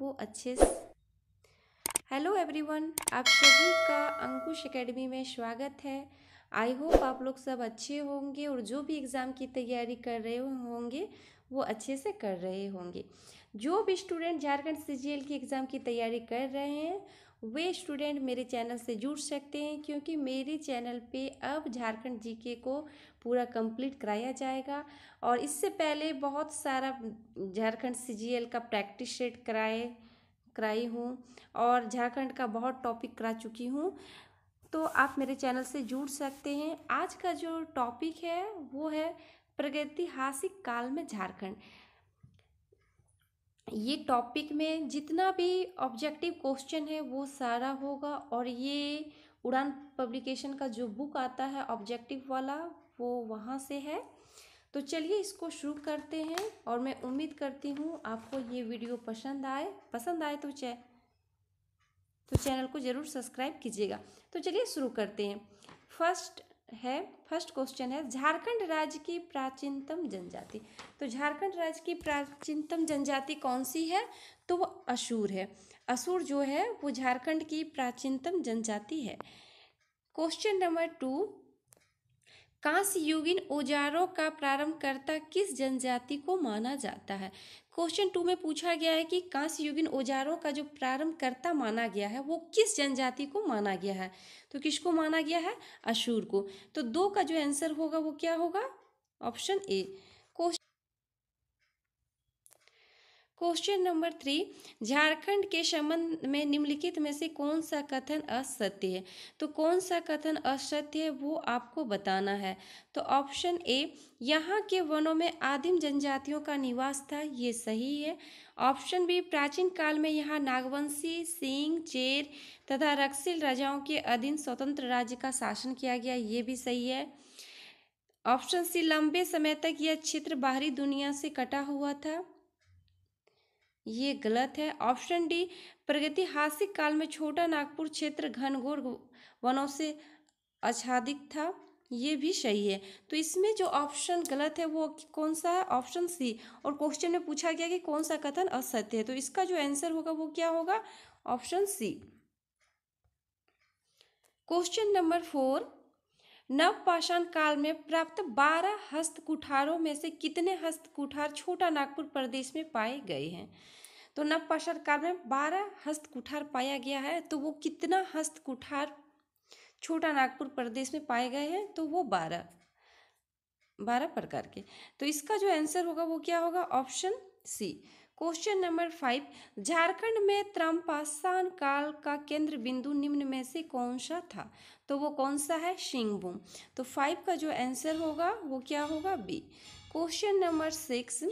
वो अच्छे से। हेलो एवरीवन, आप सभी का अंकुश एकेडमी में स्वागत है। आई होप आप लोग सब अच्छे होंगे और जो भी एग्ज़ाम की तैयारी कर रहे होंगे वो अच्छे से कर रहे होंगे। जो भी स्टूडेंट झारखंड सीजीएल की एग्ज़ाम की तैयारी कर रहे हैं वे स्टूडेंट मेरे चैनल से जुड़ सकते हैं, क्योंकि मेरे चैनल पे अब झारखंड जीके को पूरा कंप्लीट कराया जाएगा। और इससे पहले बहुत सारा झारखंड सीजीएल का प्रैक्टिस सेट कराई हूँ और झारखंड का बहुत टॉपिक करा चुकी हूँ, तो आप मेरे चैनल से जुड़ सकते हैं। आज का जो टॉपिक है वो है प्रागैतिहासिक काल में झारखंड। ये टॉपिक में जितना भी ऑब्जेक्टिव क्वेश्चन है वो सारा होगा, और ये उड़ान पब्लिकेशन का जो बुक आता है ऑब्जेक्टिव वाला वो वहाँ से है। तो चलिए इसको शुरू करते हैं, और मैं उम्मीद करती हूँ आपको ये वीडियो पसंद आए तो चैनल को ज़रूर सब्सक्राइब कीजिएगा। तो चलिए शुरू करते हैं। फर्स्ट क्वेश्चन है, झारखंड राज्य की प्राचीनतम जनजाति। तो झारखंड राज्य की प्राचीनतम जनजाति कौन सी है? तो वो असुर है। असुर जो है वो झारखंड की प्राचीनतम जनजाति है। क्वेश्चन नंबर 2, कांस्य युगीन औजारों का प्रारंभकर्ता किस जनजाति को माना जाता है? क्वेश्चन 2 में पूछा गया है कि कांस्य युगीन औजारों का जो प्रारंभकर्ता माना गया है वो किस जनजाति को माना गया है? तो किसको माना गया है? असुर को। तो 2 का जो आंसर होगा वो क्या होगा? Option A. Question number 3, Jharkhand के संबंध में निम्नलिखित में से कौन सा कथन असत्य है? तो कौन सा कथन असत्य है वो आपको बताना है। तो ऑप्शन ए, यहाँ के वनों में आदिम जनजातियों का निवास था, ये सही है। ऑप्शन बी, प्राचीन काल में यहाँ नागवंशी, सिंह, चेर तथा रक्षिल राजाओं के अधीन स्वतंत्र राज्य का शासन किया गया, ये भी सही है। ऑप्शन सी, लंबे समय तक यह क्षेत्र बाहरी दुनिया से कटा हुआ था, ये गलत है। ऑप्शन डी, प्रागैतिहासिक काल में छोटा नागपुर क्षेत्र घनघोर वनों से आच्छादित था, ये भी सही है। तो इसमें जो ऑप्शन गलत है वो कौन सा है? Option C. और क्वेश्चन में पूछा गया कि कौन सा कथन असत्य है, तो इसका जो आंसर होगा वो क्या होगा? Option C. क्वेश्चन नंबर 4, नवपाषाण काल में प्राप्त 12 हस्त कुठारों में से कितने हस्त कुठार छोटा नागपुर प्रदेश में पाए गए हैं? तो नवपाषाण काल में 12 हस्त कुठार पाया गया है, तो वो कितना हस्त कुठार छोटा नागपुर प्रदेश में पाए गए हैं? तो वो 12 प्रकार के। तो इसका जो आंसर होगा वो क्या होगा? Option C. Question number 5, Jharkhand में त्रंपाषाण काल का केंद्र बिंदु निम्न में से कौन सा था? तो वो कौन सा है? सिंहभूम। तो 5 का जो आंसर होगा वो क्या होगा? बी। क्वेश्चन नंबर 6,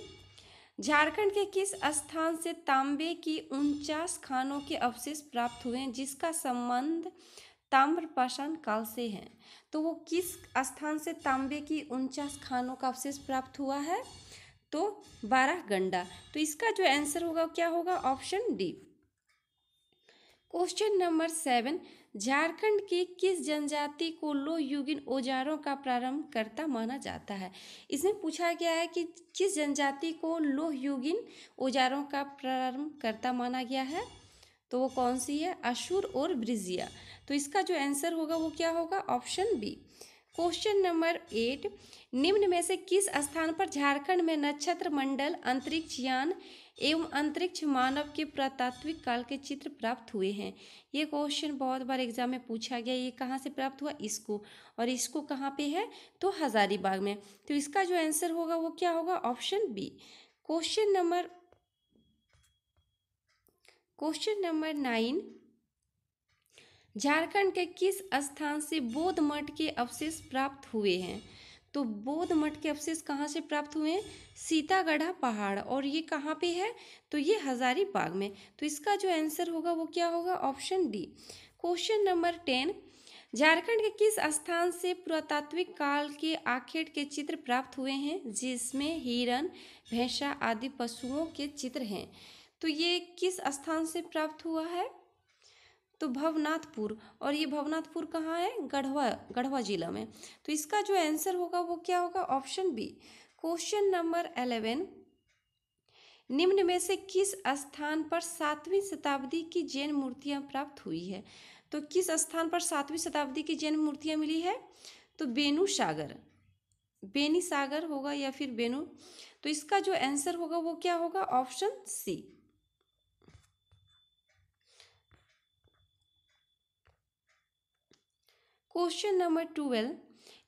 झारखंड के किस स्थान से तांबे की 49 खानों के अवशेष प्राप्त हुए हैं जिसका संबंध ताम्रपाषाण काल से है? तो वो किस स्थान से तांबे की 49 खानों का अवशेष प्राप्त हुआ है? तो 12 गंडा। तो इसका जो आंसर होगा क्या होगा? Option D. Question number 7, Jharkhand की किस जनजाति को लोह युगीन औजारों का प्रारंभकर्ता माना जाता है? इसमें पूछा गया है कि किस जनजाति को लोह युगीन औजारों का प्रारंभकर्ता माना गया है, तो वो कौन सी है? असुर और ब्रिजिया। तो इसका जो आंसर होगा वो क्या होगा? Option B. क्वेश्चन नंबर 8, निम्न में से किस स्थान पर झारखंड में नक्षत्र मंडल, अंतरिक्ष यान एवं अंतरिक्ष मानव के पुरातात्विक काल के चित्र प्राप्त हुए हैं? ये क्वेश्चन बहुत बार एग्जाम में पूछा गया। ये कहाँ से प्राप्त हुआ? इसको। और इसको कहाँ पे है? तो हजारीबाग में। तो इसका जो आंसर होगा वो क्या होगा? Option B. Question number 9, Jharkhand के किस स्थान से बौद्ध मठ के अवशेष प्राप्त हुए हैं? तो बौद्ध मठ के अवशेष कहाँ से प्राप्त हुए हैं? सीतागढ़ा पहाड़। और ये कहाँ पे है? तो ये हजारीबाग में। तो इसका जो आंसर होगा वो क्या होगा? Option D. Question number 10, Jharkhand के किस स्थान से पुरातात्विक काल के आखेट के चित्र प्राप्त हुए हैं जिसमें हिरण, भैंसा आदि पशुओं के चित्र हैं? तो ये किस स्थान से प्राप्त हुआ है? तो भवनाथपुर। और ये भवनाथपुर कहाँ है? गढ़वा जिला में। तो इसका जो आंसर होगा वो क्या होगा? Option B. क्वेश्चन नंबर 11, निम्न में से किस स्थान पर 7वीं शताब्दी की जैन मूर्तियां प्राप्त हुई है? तो किस स्थान पर 7वीं शताब्दी की जैन मूर्तियां मिली है? तो बेनू सागर, बेनी सागर होगा या फिर बेनू। तो इसका जो आंसर होगा वो क्या होगा? Option C. क्वेश्चन नंबर 12,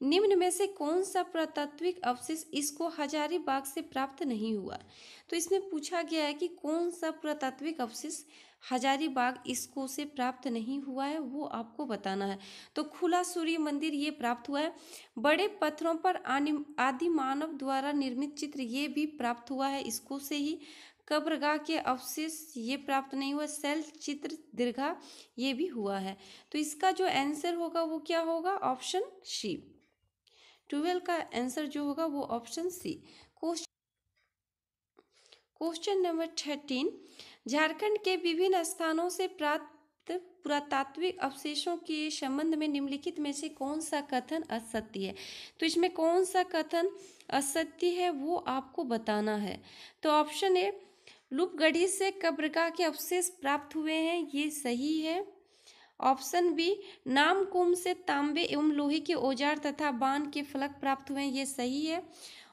निम्न में से कौन सा पुरातात्विक अवशेष इसको हजारीबाग से प्राप्त नहीं हुआ? तो इसमें पूछा गया है कि कौन सा पुरातात्विक अवशेष हजारीबाग इसको से प्राप्त नहीं हुआ है, वो आपको बताना है। तो खुला सूर्य मंदिर ये प्राप्त हुआ है। बड़े पत्थरों पर आदि मानव द्वारा निर्मित चित्र ये भी प्राप्त हुआ है इसको से ही। कब्रगाह के अवशेष ये प्राप्त नहीं हुआ। शैल चित्र दीर्घा ये भी हुआ है। तो इसका जो आंसर होगा वो क्या होगा? ऑप्शन सी। 12 का आंसर जो होगा वो option C. Question number 13, Jharkhand के विभिन्न स्थानों से प्राप्त पुरातात्विक अवशेषों के संबंध में निम्नलिखित में से कौन सा कथन असत्य है? तो इसमें कौन सा कथन असत्य है वो आपको बताना है। तो ऑप्शन ए, लूपगढ़ी से कब्रगाह के अवशेष प्राप्त हुए हैं, ये सही है। ऑप्शन बी, नामकुम से तांबे एवं लोहे के औजार तथा बाण के फलक प्राप्त हुए हैं, ये सही है।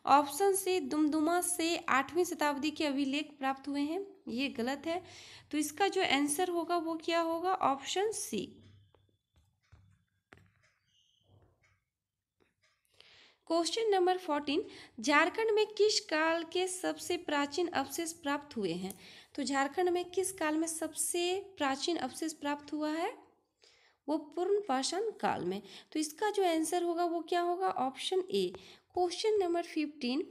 ऑप्शन सी, दुमदुमा से 8वीं शताब्दी के अभिलेख प्राप्त हुए हैं, ये गलत है। तो इसका जो आंसर होगा वो क्या होगा? Option C. Question number 14, Jharkhand में किस काल के सबसे प्राचीन अवशेष प्राप्त हुए हैं? तो झारखंड में किस काल में सबसे प्राचीन अवशेष प्राप्त हुआ है? वो पूर्ण पाषाण काल में। तो इसका जो आंसर होगा वो क्या होगा? Option A. Question number 15,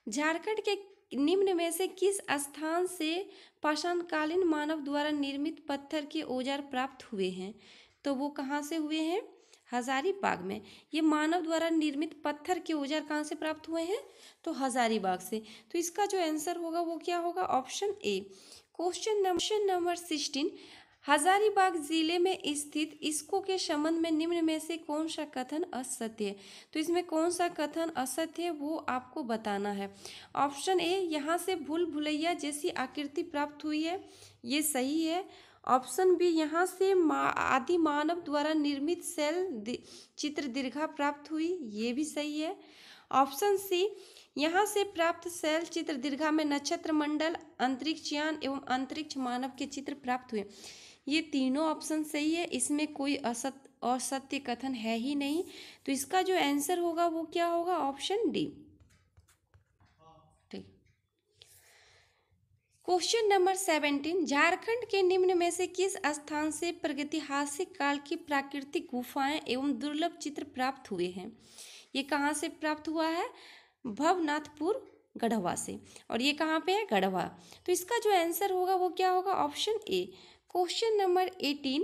Jharkhand के निम्न में से किस स्थान से पाषाणकालीन मानव द्वारा निर्मित पत्थर के औजार प्राप्त हुए हैं? तो वो कहाँ से हुए हैं? हजारीबाग में। ये मानव द्वारा निर्मित पत्थर के औजार कहाँ से प्राप्त हुए हैं? तो हजारीबाग से। तो इसका जो आंसर होगा वो क्या होगा? Option A. Question number 16, Hazaribagh जिले में स्थित इसको के संबंध में निम्न में से कौन सा कथन असत्य है? तो इसमें कौन सा कथन असत्य है वो आपको बताना है। ऑप्शन ए, यहाँ से भूल भुलैया जैसी आकृति प्राप्त हुई है, ये सही है। ऑप्शन बी, यहाँ से आदि मानव द्वारा निर्मित शैल चित्र दीर्घा प्राप्त हुई, ये भी सही है। ऑप्शन सी, यहाँ से प्राप्त शैल चित्र दीर्घा में नक्षत्र मंडल, अंतरिक्ष यान एवं अंतरिक्ष मानव के चित्र प्राप्त हुए, ये तीनों ऑप्शन सही है। इसमें कोई असत्य कथन है ही नहीं। तो इसका जो आंसर होगा वो क्या होगा? Option D. ठीक। क्वेश्चन नंबर 17, झारखंड के निम्न में से किस स्थान से प्रागैतिहासिक काल की प्राकृतिक गुफाएं एवं दुर्लभ चित्र प्राप्त हुए हैं? ये कहाँ से प्राप्त हुआ है? भवनाथपुर गढ़वा से। और ये कहाँ पे है? गढ़वा। तो इसका जो आंसर होगा वो क्या होगा? Option A. Question number 18,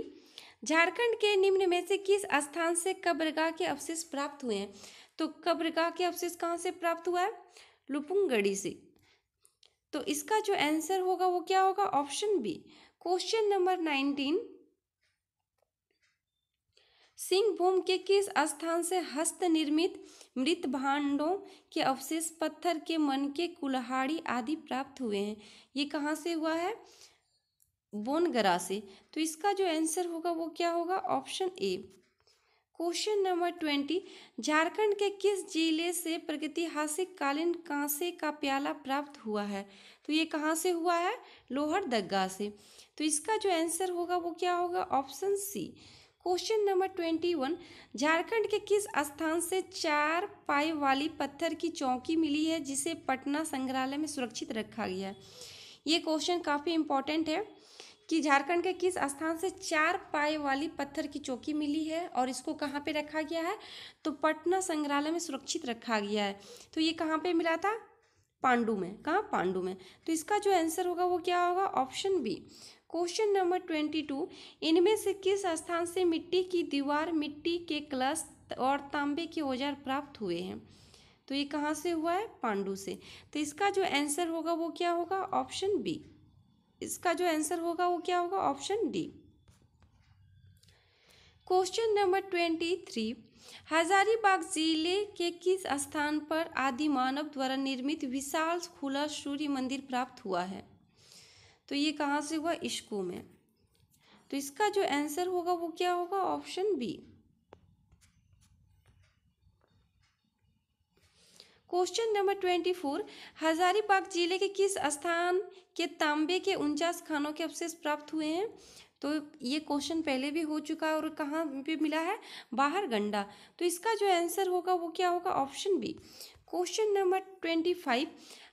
Jharkhand के निम्न में से किस स्थान से कब्रगाह के अवशेष प्राप्त हुए हैं? तो कब्रगाह के अवशेष कहाँ से प्राप्त हुआ है? लुपुंगड़ी से। तो इसका जो आंसर होगा वो क्या होगा? Option B. Question number 19, Singhbhum के किस स्थान से हस्त निर्मित मृत भांडों के अवशेष, पत्थर के मनके, कुल्हाड़ी आदि प्राप्त हुए हैं? ये कहाँ से हुआ है? बोनगरा से। तो इसका जो आंसर होगा वो क्या होगा? Option A. Question number 20, Jharkhand के किस जिले से प्रागैतिहासिक कालीन कांसे का प्याला प्राप्त हुआ है? तो ये कहाँ से हुआ है? लोहरदगा से। तो इसका जो आंसर होगा वो क्या होगा? Option C. Question number 21, Jharkhand के किस स्थान से 4 पाई वाली पत्थर की चौकी मिली है जिसे पटना संग्रहालय में सुरक्षित रखा गया है? ये क्वेश्चन काफ़ी इंपॉर्टेंट है कि झारखंड के किस स्थान से 4 पाए वाली पत्थर की चौकी मिली है और इसको कहाँ पे रखा गया है? तो पटना संग्रहालय में सुरक्षित रखा गया है। तो ये कहाँ पे मिला था? पांडु में। कहाँ? पांडु में। तो इसका जो आंसर होगा वो क्या होगा? Option B. क्वेश्चन नंबर 22, इनमें से किस स्थान से मिट्टी की दीवार, मिट्टी के कलश और तांबे के औजार प्राप्त हुए हैं? तो ये कहाँ से हुआ है? पांडु से। तो इसका जो आंसर होगा वो क्या होगा? Option B. इसका जो आंसर होगा वो क्या होगा? Option D. Question number 23, Hazaribagh जिले के किस स्थान पर आदि मानव द्वारा निर्मित विशाल खुला सूर्य मंदिर प्राप्त हुआ है? तो ये कहाँ से हुआ? इस्को में। तो इसका जो आंसर होगा वो क्या होगा? Option B. Question number 24, Hazaribagh जिले के किस स्थान के तांबे के 49 खानों के अवशेष प्राप्त हुए हैं? तो ये क्वेश्चन पहले भी हो चुका है और कहाँ पे मिला है? बाहर गंडा। तो इसका जो आंसर होगा वो क्या होगा? Option B. Question number 25,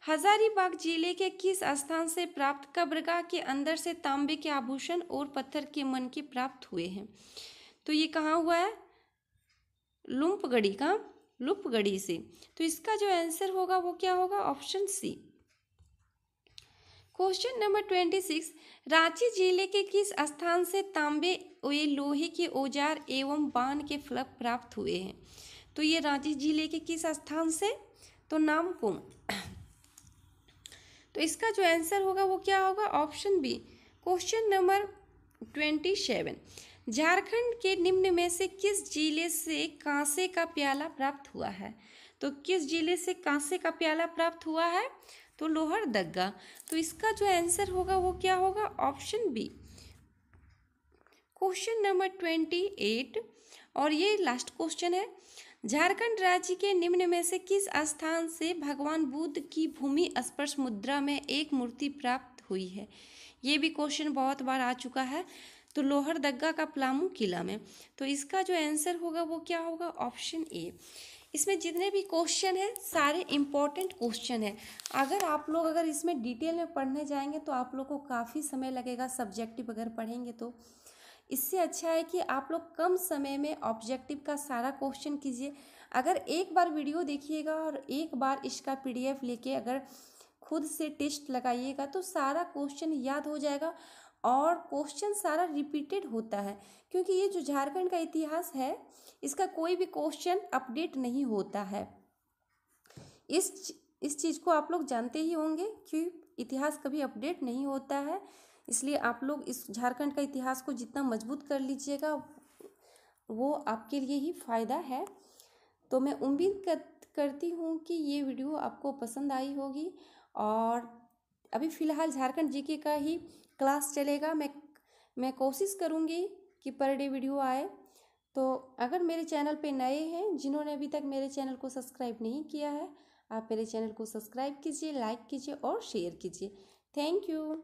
Hazaribagh जिले के किस स्थान से प्राप्त कब्रगाह के अंदर से तांबे के आभूषण और पत्थर के मनके प्राप्त हुए हैं? तो ये कहाँ हुआ है? लुम्पगढ़ी का, लुपगढ़ी से। तो इसका जो आंसर होगा वो क्या होगा? Option C. Question number 26, Ranchi जिले के किस स्थान से तांबे व लोहे के औजार एवं बाण के फलक प्राप्त हुए हैं? तो ये रांची जिले के किस स्थान से? तो नामकुम। तो इसका जो आंसर होगा वो क्या होगा? Option B. Question number 27, Jharkhand के निम्न में से किस जिले से कांसे का प्याला प्राप्त हुआ है? तो किस जिले से कांसे का प्याला प्राप्त हुआ है? तो लोहरदगा। तो इसका जो आंसर होगा वो क्या होगा? Option B. क्वेश्चन नंबर 28 और ये लास्ट क्वेश्चन है, झारखंड राज्य के निम्न में से किस स्थान से भगवान बुद्ध की भूमि स्पर्श मुद्रा में एक मूर्ति प्राप्त हुई है? ये भी क्वेश्चन बहुत बार आ चुका है। तो लोहरदगा का पलामू किला में। तो इसका जो आंसर होगा वो क्या होगा? Option A. इसमें जितने भी क्वेश्चन हैं सारे इम्पोर्टेंट क्वेश्चन हैं। अगर इसमें डिटेल में पढ़ने जाएंगे तो आप लोग को काफ़ी समय लगेगा, सब्जेक्टिव अगर पढ़ेंगे तो। इससे अच्छा है कि आप लोग कम समय में ऑब्जेक्टिव का सारा क्वेश्चन कीजिए। अगर एक बार वीडियो देखिएगा और एक बार इसका पीडीएफ लेके अगर खुद से टेस्ट लगाइएगा तो सारा क्वेश्चन याद हो जाएगा और क्वेश्चन सारा रिपीटेड होता है, क्योंकि ये जो झारखंड का इतिहास है इसका कोई भी क्वेश्चन अपडेट नहीं होता है। इस चीज़ को आप लोग जानते ही होंगे कि इतिहास कभी अपडेट नहीं होता है। इसलिए आप लोग इस झारखंड का इतिहास को जितना मजबूत कर लीजिएगा वो आपके लिए ही फ़ायदा है। तो मैं उम्मीद करती हूँ कि ये वीडियो आपको पसंद आई होगी। और अभी फ़िलहाल झारखंड जीके का ही क्लास चलेगा। मैं कोशिश करूँगी कि पर डे वीडियो आए। तो अगर मेरे चैनल पे नए हैं, जिन्होंने अभी तक मेरे चैनल को सब्सक्राइब नहीं किया है, आप मेरे चैनल को सब्सक्राइब कीजिए, लाइक कीजिए और शेयर कीजिए। Thank you.